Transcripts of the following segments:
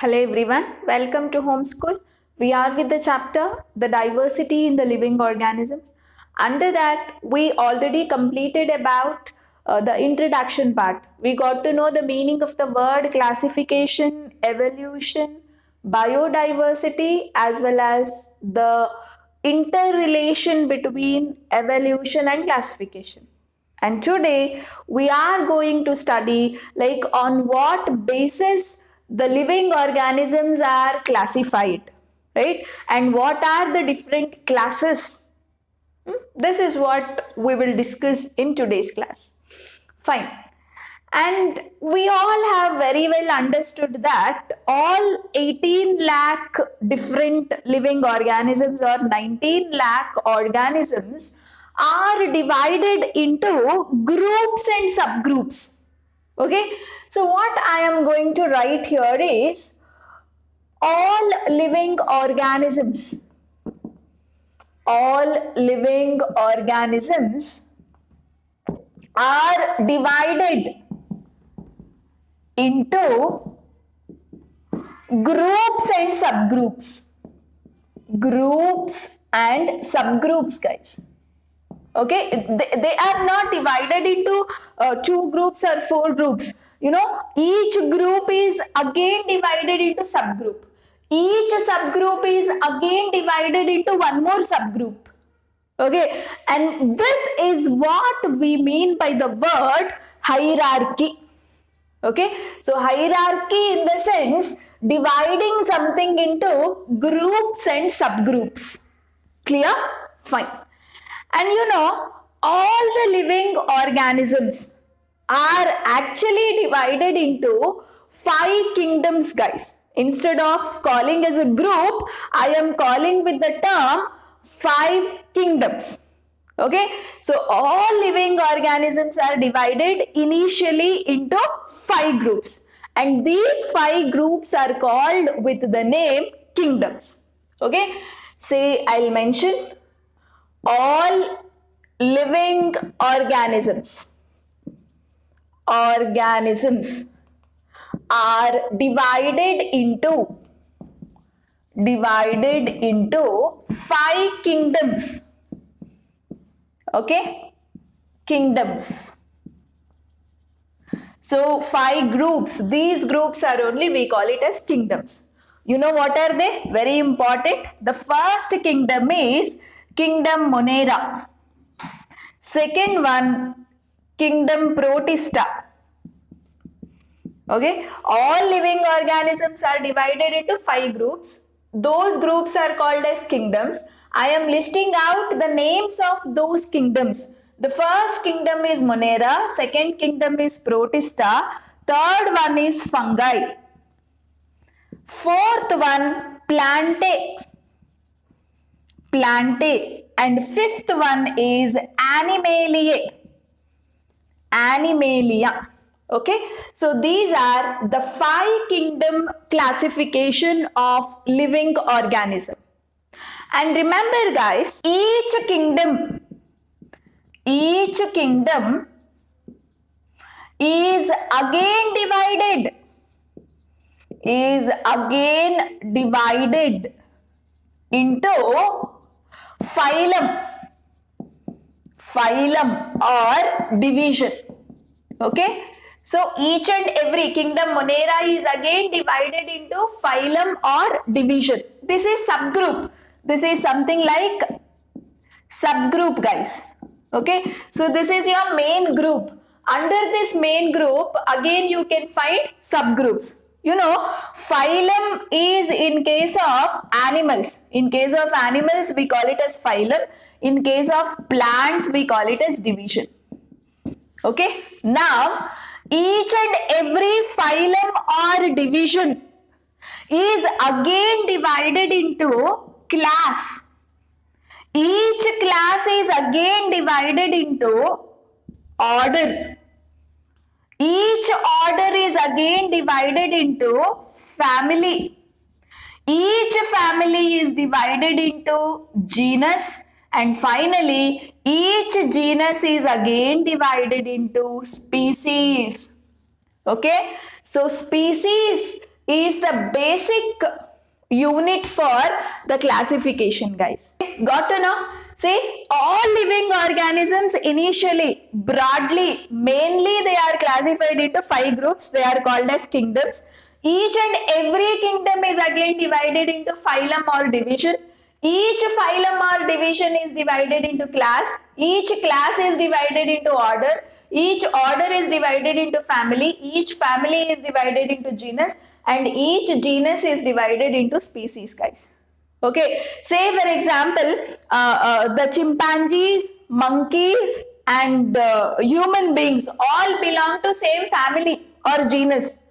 Hello everyone, welcome to Homeschool. We are with the chapter The Diversity in the Living Organisms. Under that, we already completed about the introduction part. We got to know the meaning of the word classification, evolution, biodiversity, as well as the interrelation between evolution and classification. And today we are going to study like on what basis the living organisms are classified, right? And what are the different classes. This is what we will discuss in today's class. Fine. And we all have very well understood that all 18 lakh different living organisms or 19 lakh organisms are divided into groups and subgroups. Okay, so what I am going to write here is all living organisms. All living organisms are divided into groups and subgroups. Groups and subgroups, guys. Okay, they are not divided into 2 groups or 4 groups. You know, each group is again divided into subgroup. Each subgroup is again divided into one more subgroup. Okay, and this is what we mean by the word hierarchy. Okay, so hierarchy in the sense dividing something into groups and subgroups. Clear? Fine. And you know, all the living organisms are actually divided into 5 kingdoms, guys. Instead of calling as a group, I am calling with the term 5 kingdoms. Okay, so all living organisms are divided initially into 5 groups, and these 5 groups are called with the name kingdoms. Okay, say I'll mention all living organisms are divided into 5 kingdoms. Okay, kingdoms. So 5 groups. These groups are only, we call it as kingdoms. You know what are they? Very important. The first kingdom is Kingdom Monera. Second one, Kingdom Protista. Okay, all living organisms are divided into 5 groups. Those groups are called as kingdoms. I am listing out the names of those kingdoms. The first kingdom is Monera, second kingdom is Protista, third one is fungi, fourth one Plantae, and fifth one is Animalia. Okay, so these are the 5 kingdom classification of living organism. And remember, guys, each kingdom is again divided into phylum or division. Okay, so each and every kingdom Monera is again divided into phylum or division. This is subgroup. This is something like subgroup, guys. Okay, so this is your main group. Under this main group, again you can find subgroups. You know, phylum is in case of animals. In case of animals, we call it as phylum. In case of plants, we call it as division. Okay, now each and every phylum or division is again divided into class. Each class is again divided into order. Each order is again divided into family. Each family is divided into genus, and finally each genus is again divided into species. Okay, so species is the basic unit for the classification, guys. Got to know? See, all living organisms initially, broadly, mainly they are classified into 5 groups. They are called as kingdoms. Each and every kingdom is again divided into phylum or division. Each phylum or division is divided into class. Each class is divided into order. Each order is divided into family. Each family is divided into genus. And each genus is divided into species, guys. Okay, say for example, the chimpanzees, monkeys, and human beings all belong to same family or genus.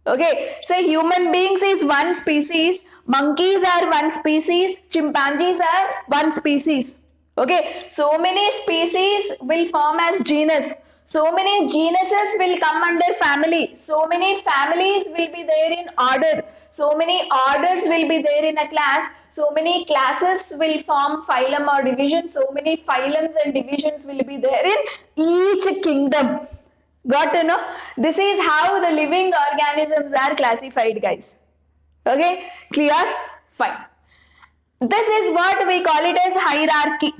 Okay, say human beings is one species, monkeys are one species, chimpanzees are one species. Okay, so many species will form as genus. So many genuses will come under family. So many families will be there in order. So many orders will be there in a class. So many classes will form phylum or division. So many phylums and divisions will be there in each kingdom. Got to know? This is how the living organisms are classified, guys. Okay, clear? Fine. This is what we call it as hierarchy.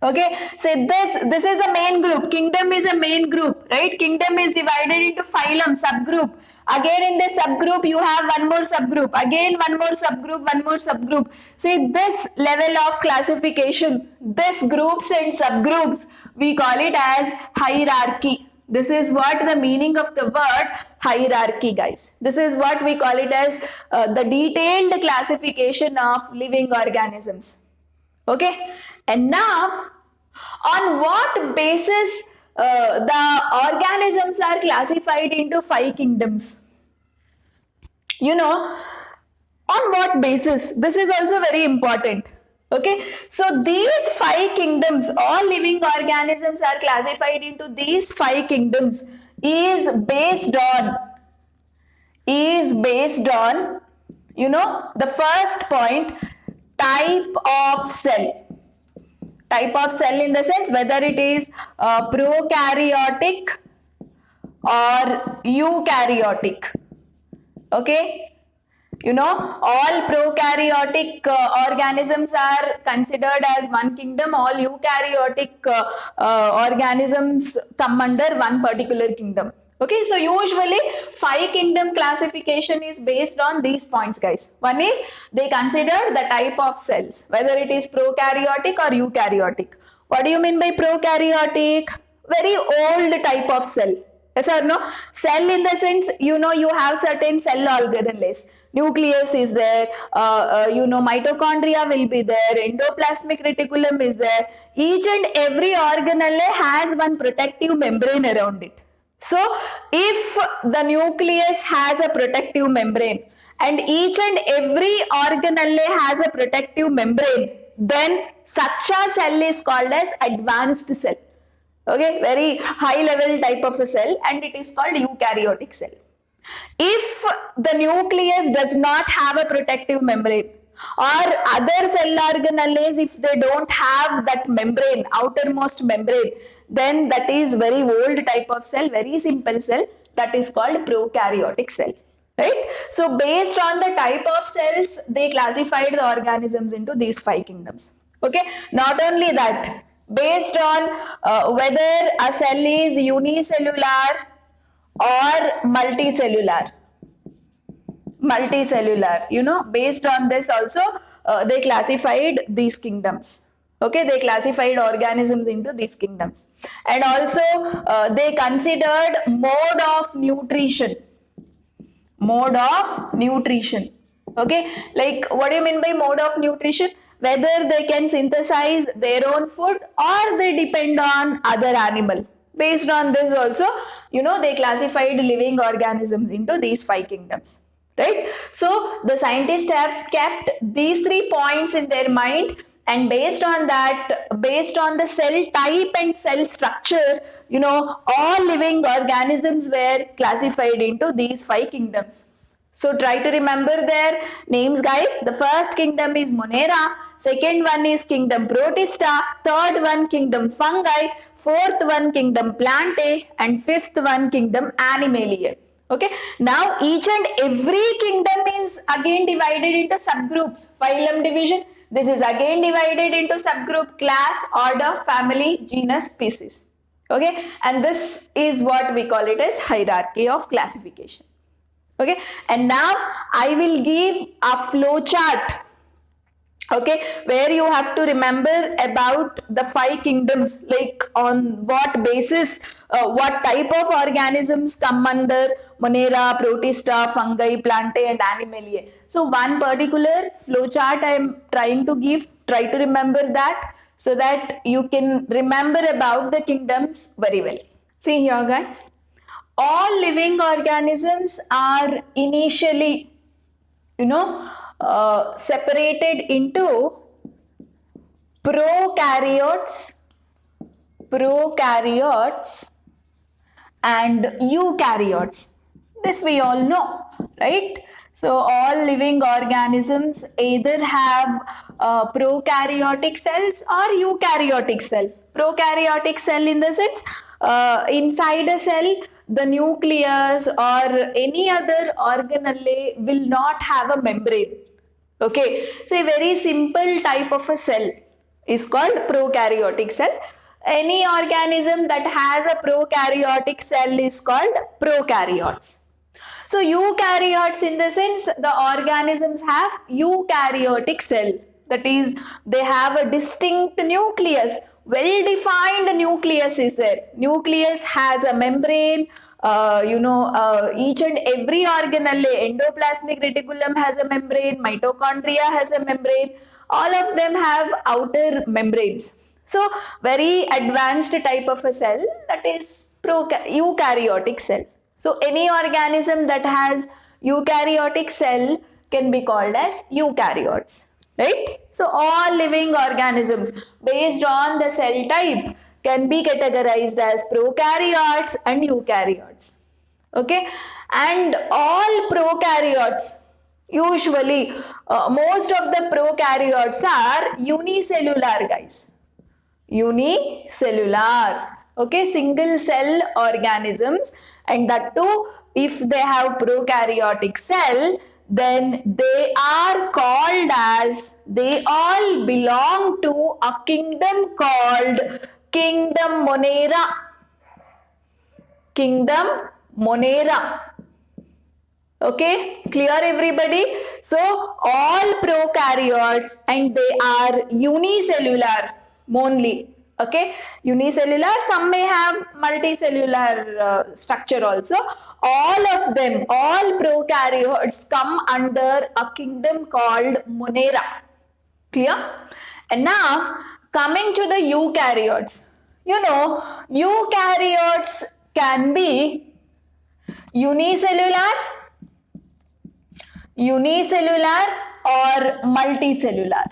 Okay, so this is a main group. Kingdom is a main group, right? Kingdom is divided into phylum, subgroup. Again in this subgroup you have one more subgroup. Again one more subgroup, one more subgroup. See, this level of classification, this groups and subgroups, we call it as hierarchy. This is what the meaning of the word hierarchy, guys. This is what we call it as the detailed classification of living organisms. Okay, and now on what basis the organisms are classified into 5 kingdoms? You know, on what basis? This is also very important. Okay, so these 5 kingdoms, all living organisms are classified into these 5 kingdoms is based on, you know, the first point, type of cell. Type of cell in the sense whether it is prokaryotic or eukaryotic. Okay, you know, all prokaryotic organisms are considered as one kingdom. All eukaryotic organisms come under one particular kingdom. Okay, so usually 5 kingdom classification is based on these points, guys. One is they consider the type of cells, whether it is prokaryotic or eukaryotic. What do you mean by prokaryotic? Very old type of cell. Yes or no? Cell in the sense, you know, you have certain cell organelles. Nucleus is there, you know, mitochondria will be there, endoplasmic reticulum is there. Each and every organelle has one protective membrane around it. So, if the nucleus has a protective membrane and each and every organelle has a protective membrane, then such a cell is called as advanced cell. Okay, very high level type of a cell, and it is called eukaryotic cell. If the nucleus does not have a protective membrane, or other cell organelles, if they don't have that membrane, outermost membrane, then that is very old type of cell, very simple cell, that is called prokaryotic cell. Right? So based on the type of cells, they classified the organisms into these 5 kingdoms. Okay, not only that, based on whether a cell is unicellular or multicellular, you know, based on this also they classified these kingdoms. Okay, they classified organisms into these kingdoms. And also they considered mode of nutrition. Okay, like what do you mean by mode of nutrition? Whether they can synthesize their own food or they depend on other animal. Based on this also, you know, they classified living organisms into these 5 kingdoms. Right? So the scientists have kept these 3 points in their mind, and based on that, based on the cell type and cell structure, you know, all living organisms were classified into these 5 kingdoms. So try to remember their names, guys. The first kingdom is Monera, second one is kingdom Protista, third one kingdom Fungi, fourth one kingdom Plantae, and fifth one kingdom Animalia. Okay, now each and every kingdom is again divided into subgroups. Phylum division, this is again divided into subgroup, class, order, family, genus, species. Okay, and this is what we call it as hierarchy of classification. Okay, and now I will give a flow chart, okay, where you have to remember about the 5 kingdoms, like on what basis, what type of organisms come under Monera, Protista, fungi, plantae and animalia. So one particular flow chart I am trying to give, try to remember that so that you can remember about the kingdoms very well. See here guys, all living organisms are initially, separated into prokaryotes and eukaryotes. This we all know, right? So all living organisms either have prokaryotic cells or eukaryotic cell. Prokaryotic cell in the sense, inside a cell, the nucleus or any other organelle will not have a membrane. Okay, so a very simple type of a cell is called prokaryotic cell. Any organism that has a prokaryotic cell is called prokaryotes. So eukaryotes, in the sense, the organisms have eukaryotic cell. That is, they have a distinct nucleus. Well-defined nucleus is there. Nucleus has a membrane. Each and every organelle, endoplasmic reticulum has a membrane, mitochondria has a membrane. All of them have outer membranes. So, very advanced type of a cell, that is eukaryotic cell. So, any organism that has eukaryotic cell can be called as eukaryotes, right? So, all living organisms based on the cell type can be categorized as prokaryotes and eukaryotes. Okay, and all prokaryotes, usually most of the prokaryotes are unicellular guys. Unicellular, okay, single cell organisms, and that too, if they have prokaryotic cell, then they are called as, they all belong to a kingdom called Kingdom Monera. Kingdom Monera. Okay, clear everybody? So all prokaryotes, and they are unicellular only. Okay, unicellular, some may have multicellular structure also. All of them, all prokaryotes come under a kingdom called Monera. Clear? And now coming to the eukaryotes. Eukaryotes can be unicellular or multicellular.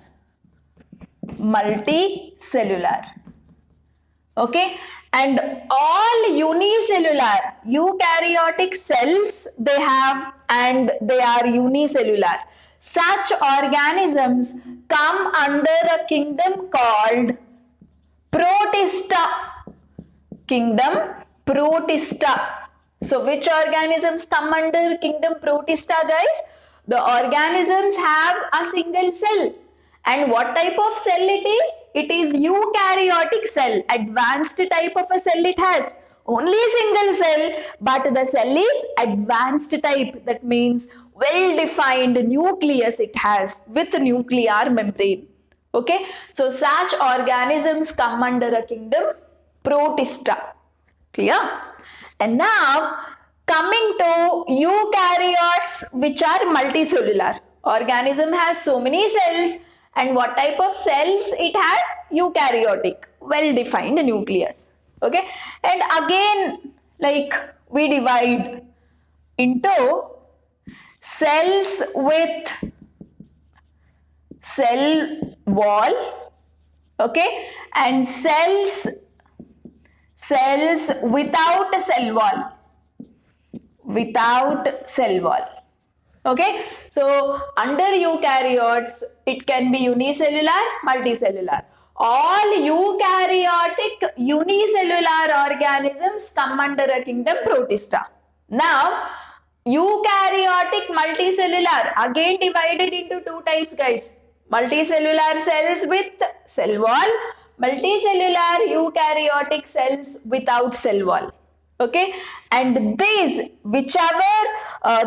Okay, and all unicellular eukaryotic cells they have, and they are unicellular. Such organisms come under a kingdom called Protista. Kingdom Protista. So which organisms come under kingdom Protista guys? The organisms have a single cell. And what type of cell it is? It is eukaryotic cell. Advanced type of a cell it has. Only single cell, but the cell is advanced type. That means well-defined nucleus it has with nuclear membrane. Okay, so such organisms come under a kingdom Protista. Clear? And now coming to eukaryotes, which are multicellular. Organism has so many cells, and what type of cells it has? Eukaryotic, well-defined nucleus. Okay, and again, like we divide into cells with cell wall, okay, and cells without a cell wall. Okay, so under eukaryotes, it can be unicellular, multicellular. All eukaryotic unicellular organisms come under a kingdom Protista. Now, Eukaryotic multicellular, again divided into two types, guys. Multicellular cells with cell wall, multicellular eukaryotic cells without cell wall. Okay, and these, whichever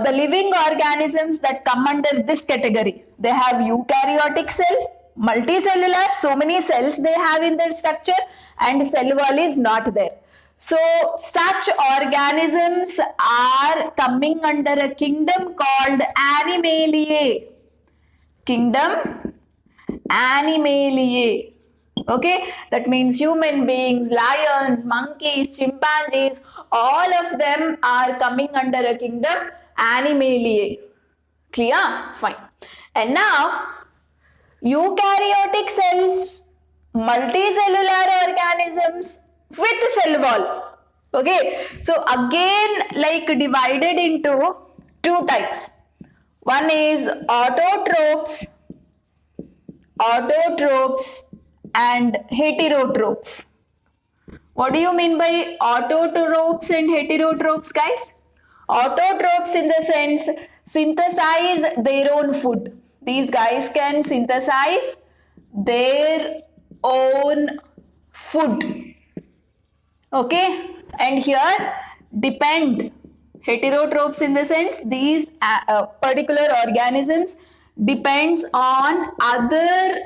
the living organisms that come under this category, they have eukaryotic cell, multicellular, so many cells they have in their structure, and cell wall is not there. So such organisms are coming under a kingdom called Animaliae. Kingdom Animaliae. Okay, that means human beings, lions, monkeys, chimpanzees, all of them are coming under a kingdom Animaliae. Clear? Fine. And now, eukaryotic cells, multicellular organisms with cell wall. Okay, so again, like divided into two types. One is autotrophs and heterotrophs. What do you mean by autotrophs and heterotrophs, guys? Autotrophs in the sense synthesize their own food. These guys can synthesize their own food. Okay, and here depend. Heterotrophs in the sense these particular organisms depends on other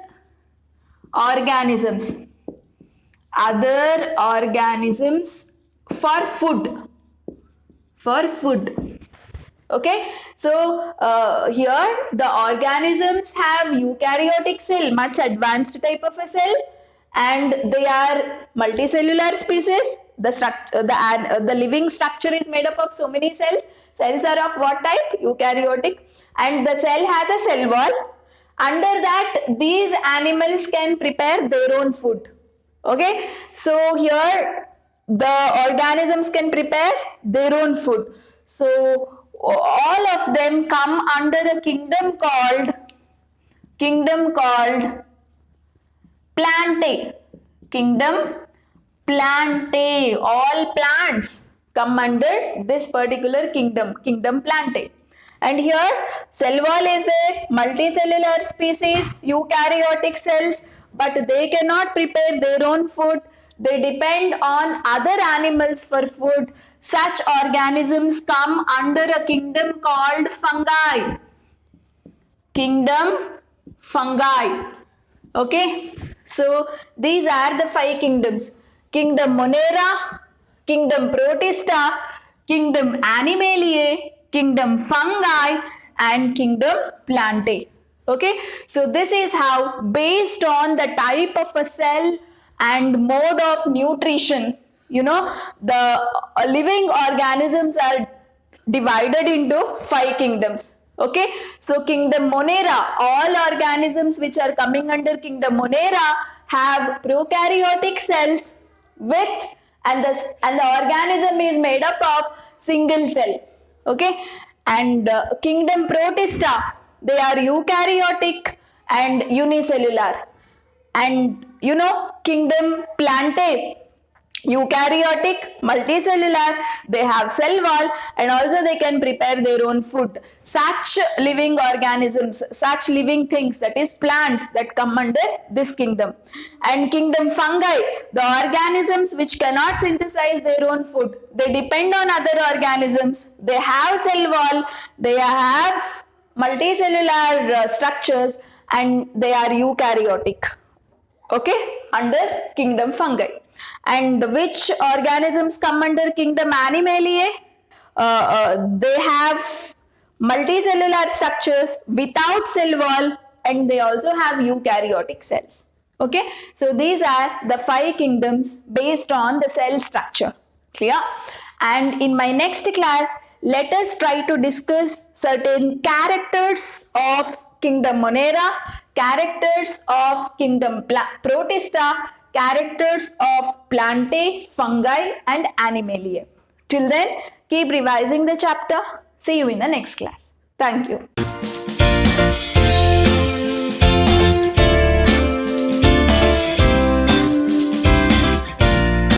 organisms for food. Okay, so here the organisms have eukaryotic cell, much advanced type of a cell, and they are multicellular species. The living structure is made up of so many cells. Cells are of what type? Eukaryotic, and the cell has a cell wall. Under that, these animals can prepare their own food. Okay, so here the organisms can prepare their own food. So all of them come under a kingdom called Plantae. Kingdom Plantae. All plants come under this particular kingdom Plantae. And here cell wall is there, multicellular species, eukaryotic cells, but they cannot prepare their own food. They depend on other animals for food. Such organisms come under a kingdom called fungi. Kingdom fungi. Okay, so these are the 5 kingdoms. Kingdom Monera, Kingdom Protista, Kingdom Animaliae, Kingdom Fungi, and Kingdom Plantae. Okay, so this is how, based on the type of a cell and mode of nutrition, the living organisms are divided into 5 kingdoms. Okay, so Kingdom Monera, all organisms which are coming under Kingdom Monera have prokaryotic cells and the organism is made up of single cell. Okay, and Kingdom Protista, they are eukaryotic and unicellular. And Kingdom Plantae, eukaryotic, multicellular, they have cell wall, and also they can prepare their own food. Such living organisms, such living things, that is plants, that come under this kingdom. And Kingdom Fungi, the organisms which cannot synthesize their own food, they depend on other organisms, they have cell wall, they have multicellular structures, and they are eukaryotic. Okay, under Kingdom Fungi. And which organisms come under Kingdom Animaliae? They have multicellular structures without cell wall, and they also have eukaryotic cells. Okay, so these are the 5 kingdoms based on the cell structure. Clear? And in my next class, let us try to discuss certain characters of Kingdom Monera, characters of Kingdom Protista, characters of Plantae, Fungi, and Animaliae. Till then, keep revising the chapter. See you in the next class. Thank you.